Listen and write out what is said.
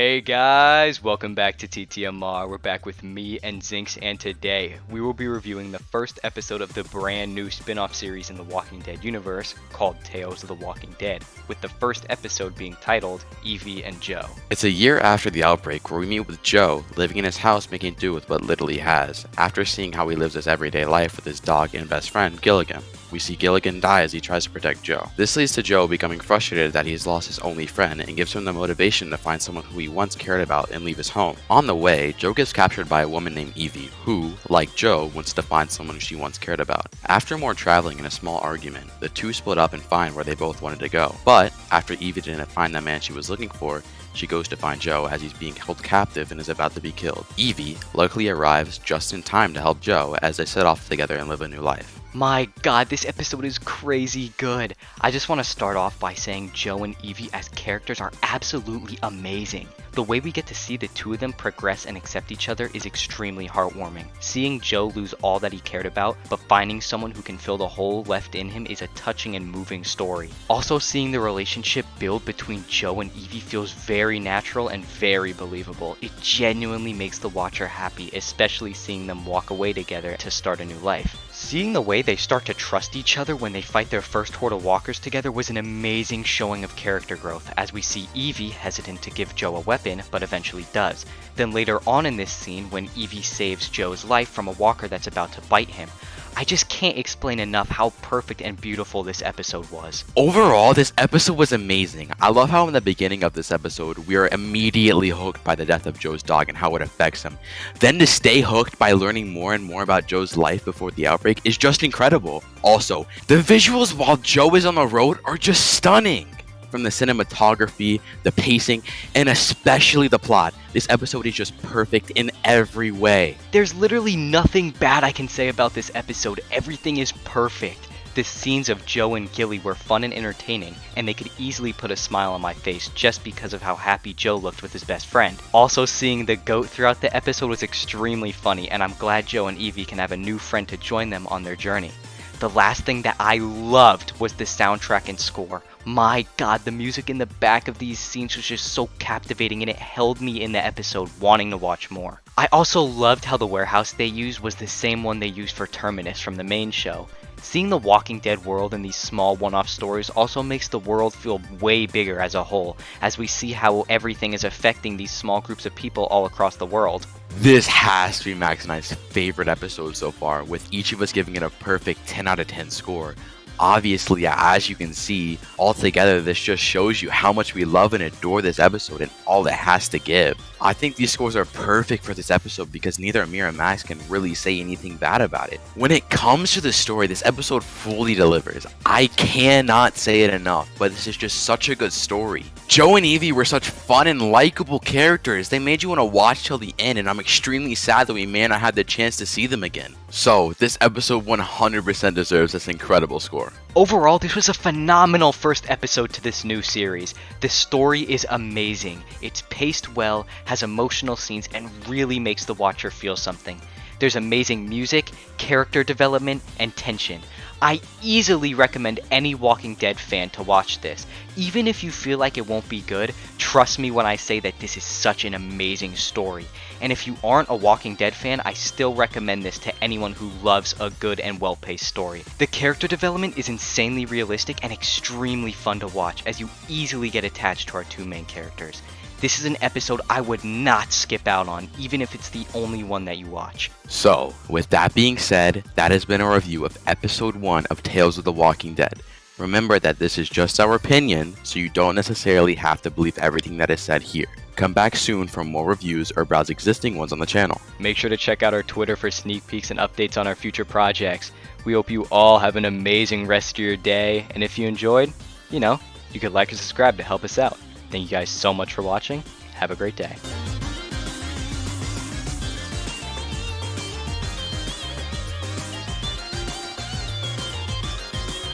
Hey guys, welcome back to TTMR. We're back with me and Zinx, and today we will be reviewing the first episode of the brand new spin-off series in the Walking Dead universe called Tales of the Walking Dead, with the first episode being titled Evie and Joe. It's a year after the outbreak where we meet with Joe, living in his house making do with what little he has, after seeing how he lives his everyday life with his dog and best friend, Gilligan. We see Gilligan die as he tries to protect Joe. This leads to Joe becoming frustrated that he's lost his only friend and gives him the motivation to find someone who he once cared about and leave his home. On the way, Joe gets captured by a woman named Evie, who, like Joe, wants to find someone she once cared about. After more traveling and a small argument, the two split up and find where they both wanted to go. But, after Evie didn't find the man she was looking for, she goes to find Joe as he's being held captive and is about to be killed. Evie luckily arrives just in time to help Joe as they set off together and live a new life. My god, this episode is crazy good. I just want to start off by saying Joe and Evie as characters are absolutely amazing. The way we get to see the two of them progress and accept each other is extremely heartwarming. Seeing Joe lose all that he cared about, but finding someone who can fill the hole left in him is a touching and moving story. Also, seeing the relationship build between Joe and Evie feels very natural and very believable. It genuinely makes the watcher happy, especially seeing them walk away together to start a new life. Seeing the way they start to trust each other when they fight their first horde of walkers together was an amazing showing of character growth, as we see Evie hesitant to give Joe a weapon, but eventually does. Then later on in this scene, when Evie saves Joe's life from a walker that's about to bite him, I just can't explain enough how perfect and beautiful this episode was. Overall, this episode was amazing. I love how in the beginning of this episode, we are immediately hooked by the death of Joe's dog and how it affects him. Then to stay hooked by learning more and more about Joe's life before the outbreak is just incredible. Also, the visuals while Joe is on the road are just stunning. From the cinematography, the pacing, and especially the plot, this episode is just perfect in every way. There's literally nothing bad I can say about this episode. Everything is perfect. The scenes of Joe and Gilly were fun and entertaining, and they could easily put a smile on my face just because of how happy Joe looked with his best friend. Also, seeing the goat throughout the episode was extremely funny, and I'm glad Joe and Evie can have a new friend to join them on their journey. The last thing that I loved was the soundtrack and score. My god, the music in the back of these scenes was just so captivating, and it held me in the episode wanting to watch more. I also loved how the warehouse they used was the same one they used for Terminus from the main show. Seeing the Walking Dead world in these small one-off stories also makes the world feel way bigger as a whole, as we see how everything is affecting these small groups of people all across the world. This has to be Max and I's favorite episode so far, with each of us giving it a perfect 10 out of 10 score. Obviously, as you can see, altogether this just shows you how much we love and adore this episode and all it has to give. I think these scores are perfect for this episode because neither me or Max can really say anything bad about it. When it comes to the story, this episode fully delivers. I cannot say it enough, but this is just such a good story. Joe and Evie were such fun and likable characters. They made you want to watch till the end, and I'm extremely sad that we may not have the chance to see them again. So, this episode 100% deserves this incredible score. Overall, this was a phenomenal first episode to this new series. The story is amazing. It's paced well, has emotional scenes, and really makes the watcher feel something. There's amazing music, character development, and tension. I easily recommend any Walking Dead fan to watch this. Even if you feel like it won't be good, trust me when I say that this is such an amazing story. And if you aren't a Walking Dead fan, I still recommend this to anyone who loves a good and well-paced story. The character development is insanely realistic and extremely fun to watch, as you easily get attached to our two main characters. This is an episode I would not skip out on, even if it's the only one that you watch. So, with that being said, that has been a review of episode 1 of Tales of the Walking Dead. Remember that this is just our opinion, so you don't necessarily have to believe everything that is said here. Come back soon for more reviews or browse existing ones on the channel. Make sure to check out our Twitter for sneak peeks and updates on our future projects. We hope you all have an amazing rest of your day, and if you enjoyed, you could like and subscribe to help us out. Thank you guys so much for watching. Have a great day.